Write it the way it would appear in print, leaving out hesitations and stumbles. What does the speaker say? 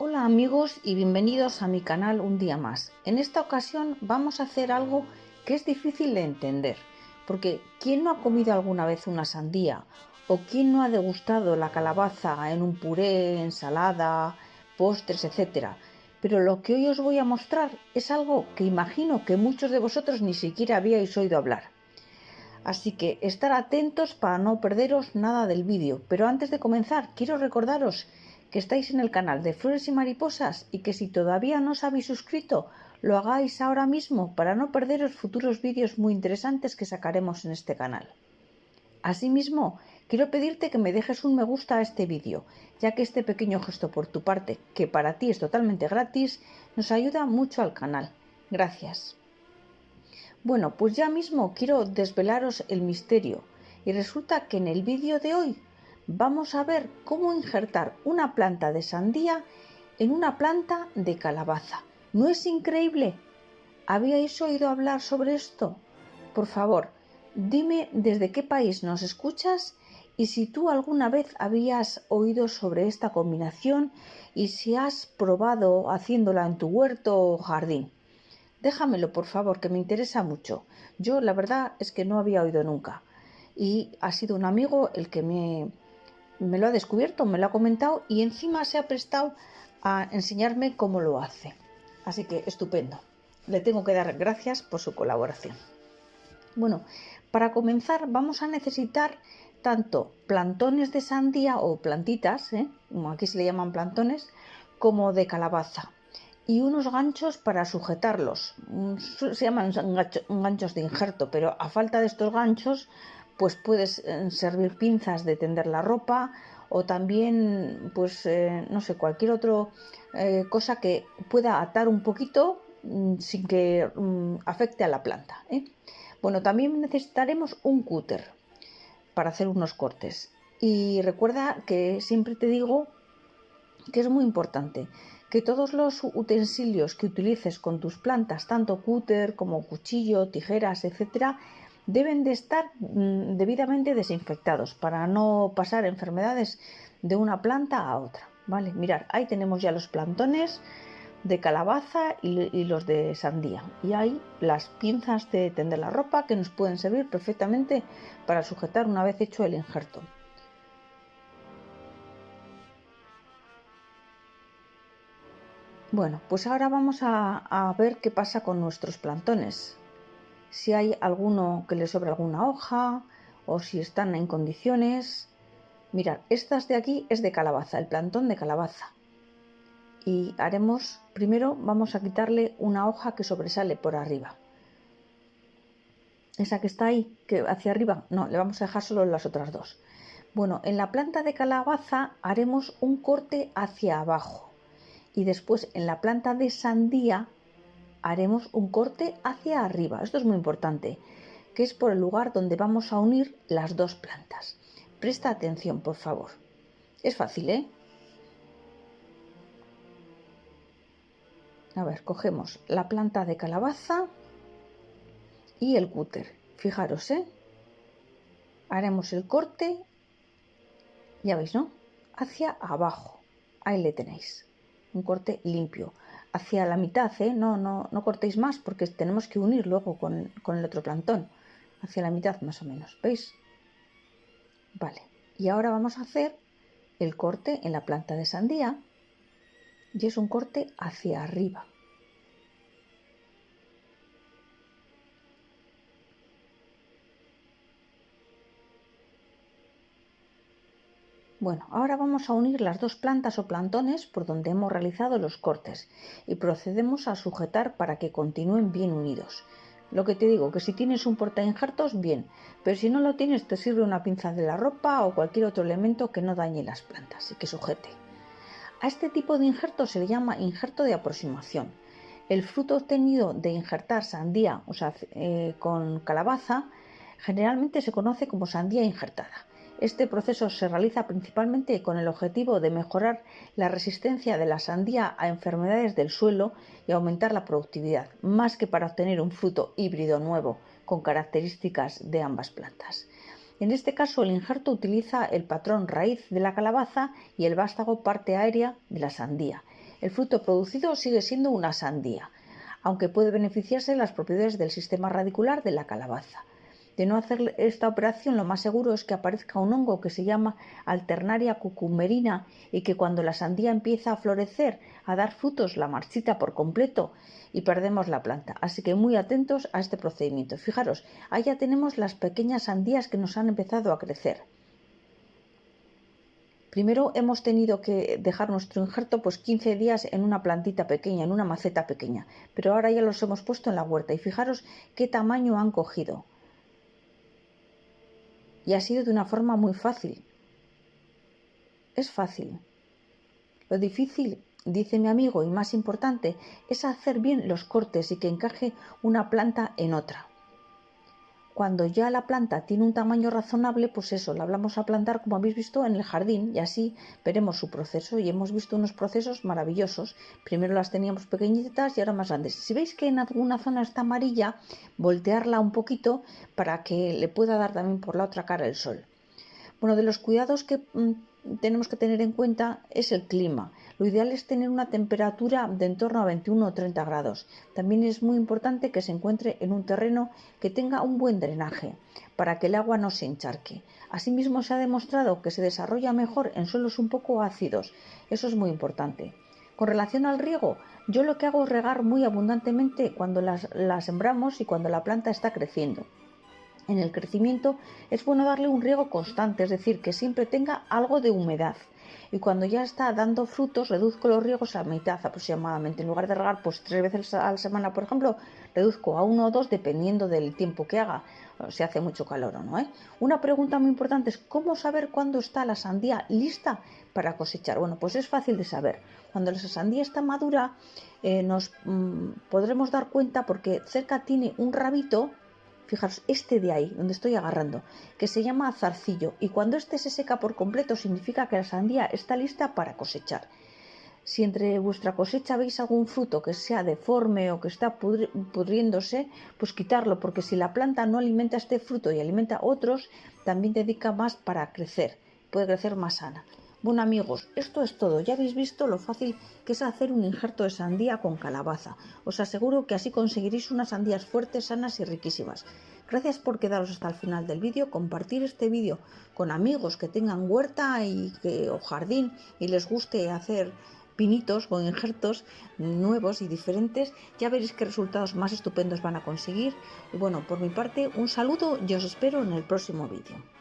Hola amigos y bienvenidos a mi canal un día más. En esta ocasión vamos a hacer algo que es difícil de entender, porque ¿quién no ha comido alguna vez una sandía? ¿O quién no ha degustado la calabaza en un puré, ensalada, postres, etcétera? Pero lo que hoy os voy a mostrar es algo que imagino que muchos de vosotros ni siquiera habíais oído hablar. Así que estar atentos para no perderos nada del vídeo. Pero antes de comenzar, quiero recordaros que estáis en el canal de Flores y Mariposas y que si todavía no os habéis suscrito, lo hagáis ahora mismo para no perderos futuros vídeos muy interesantes que sacaremos en este canal. Asimismo, quiero pedirte que me dejes un me gusta a este vídeo, ya que este pequeño gesto por tu parte, que para ti es totalmente gratis, nos ayuda mucho al canal. Gracias. Bueno, pues ya mismo quiero desvelaros el misterio y resulta que en el vídeo de hoy vamos a ver cómo injertar una planta de sandía en una planta de calabaza. ¿No es increíble? ¿Habíais oído hablar sobre esto? Por favor, dime desde qué país nos escuchas y si tú alguna vez habías oído sobre esta combinación y si has probado haciéndola en tu huerto o jardín. Déjamelo, por favor, que me interesa mucho. Yo la verdad es que no había oído nunca. Y ha sido un amigo el que me lo ha descubierto, me lo ha comentado y encima se ha prestado a enseñarme cómo lo hace. Así que estupendo. Le tengo que dar gracias por su colaboración. Bueno, para comenzar vamos a necesitar tanto plantones de sandía o plantitas, como aquí se le llaman plantones, como de calabaza. Y unos ganchos para sujetarlos. Se llaman ganchos de injerto, pero a falta de estos ganchos, pues puedes servir pinzas de tender la ropa o también, pues, no sé, cualquier otra cosa que pueda atar un poquito sin que afecte a la planta. Bueno, también necesitaremos un cúter para hacer unos cortes. Y recuerda que siempre te digo que es muy importante que todos los utensilios que utilices con tus plantas, tanto cúter como cuchillo, tijeras, etcétera, deben de estar debidamente desinfectados para no pasar enfermedades de una planta a otra. Vale, mirad, ahí tenemos ya los plantones de calabaza y los de sandía. Y hay las pinzas de tender la ropa que nos pueden servir perfectamente para sujetar una vez hecho el injerto. Bueno, pues ahora vamos a ver qué pasa con nuestros plantones. Si hay alguno que le sobra alguna hoja o si están en condiciones. Mirad, estas de aquí es de calabaza, el plantón de calabaza. Y haremos, primero vamos a quitarle una hoja que sobresale por arriba. Esa que está ahí, que hacia arriba, no, le vamos a dejar solo las otras dos. Bueno, en la planta de calabaza haremos un corte hacia abajo. Y después en la planta de sandía haremos un corte hacia arriba. Esto es muy importante, que es por el lugar donde vamos a unir las dos plantas. Presta atención, por favor. Es fácil, ¿eh? A ver, cogemos la planta de calabaza y el cúter. Fijaros, ¿eh? Haremos el corte, ya veis, ¿no? Hacia abajo. Ahí le tenéis. Un corte limpio. Hacia la mitad, ¿eh? No cortéis más porque tenemos que unir luego con el otro plantón. Hacia la mitad más o menos, ¿veis? Vale. Y ahora vamos a hacer el corte en la planta de sandía y es un corte hacia arriba. Bueno, ahora vamos a unir las dos plantas o plantones por donde hemos realizado los cortes y procedemos a sujetar para que continúen bien unidos. Lo que te digo, que si tienes un portainjertos, bien, pero si no lo tienes te sirve una pinza de la ropa o cualquier otro elemento que no dañe las plantas y que sujete. A este tipo de injerto se le llama injerto de aproximación. El fruto obtenido de injertar sandía, con calabaza, generalmente se conoce como sandía injertada. Este proceso se realiza principalmente con el objetivo de mejorar la resistencia de la sandía a enfermedades del suelo y aumentar la productividad, más que para obtener un fruto híbrido nuevo con características de ambas plantas. En este caso, el injerto utiliza el patrón raíz de la calabaza y el vástago parte aérea de la sandía. el fruto producido sigue siendo una sandía, aunque puede beneficiarse de las propiedades del sistema radicular de la calabaza. De no hacer esta operación, lo más seguro es que aparezca un hongo que se llama Alternaria cucumberina y que cuando la sandía empieza a florecer, a dar frutos, la marchita por completo y perdemos la planta. Así que muy atentos a este procedimiento. Fijaros, ahí ya tenemos las pequeñas sandías que nos han empezado a crecer. Primero hemos tenido que dejar nuestro injerto 15 días en una plantita pequeña, en una maceta pequeña, pero ahora ya los hemos puesto en la huerta y fijaros qué tamaño han cogido. Y ha sido de una forma muy fácil. Es fácil. Lo difícil, dice mi amigo, y más importante, es hacer bien los cortes y que encaje una planta en otra. Cuando ya la planta tiene un tamaño razonable, pues eso, la vamos a plantar como habéis visto en el jardín y así veremos su proceso. Y hemos visto unos procesos maravillosos. Primero las teníamos pequeñitas y ahora más grandes. Si veis que en alguna zona está amarilla, voltearla un poquito para que le pueda dar también por la otra cara el sol. Bueno, de los cuidados que tenemos que tener en cuenta es el clima. Lo ideal es tener una temperatura de en torno a 21 o 30 grados. También es muy importante que se encuentre en un terreno que tenga un buen drenaje para que el agua no se encharque. Asimismo, se ha demostrado que se desarrolla mejor en suelos un poco ácidos. Eso es muy importante. Con relación al riego, yo lo que hago es regar muy abundantemente cuando la sembramos y cuando la planta está creciendo. En el crecimiento es bueno darle un riego constante, es decir, que siempre tenga algo de humedad. Y cuando ya está dando frutos, reduzco los riegos a mitad aproximadamente. En lugar de regar 3 veces a la semana, por ejemplo, reduzco a 1 o 2 dependiendo del tiempo que haga, si hace mucho calor o no. Una pregunta muy importante es ¿cómo saber cuándo está la sandía lista para cosechar? Bueno, pues es fácil de saber. Cuando la sandía está madura, nos podremos dar cuenta porque cerca tiene un rabito. Fijaros, este de ahí, donde estoy agarrando, que se llama zarcillo, y cuando este se seca por completo significa que la sandía está lista para cosechar. Si entre vuestra cosecha veis algún fruto que sea deforme o que está pudriéndose, pues quitarlo, porque si la planta no alimenta este fruto y alimenta otros, también dedica más para crecer, puede crecer más sana. Bueno amigos, esto es todo. Ya habéis visto lo fácil que es hacer un injerto de sandía con calabaza. Os aseguro que así conseguiréis unas sandías fuertes, sanas y riquísimas. Gracias por quedaros hasta el final del vídeo, compartir este vídeo con amigos que tengan huerta o jardín y les guste hacer pinitos con injertos nuevos y diferentes. Ya veréis qué resultados más estupendos van a conseguir. Y bueno, por mi parte, un saludo y os espero en el próximo vídeo.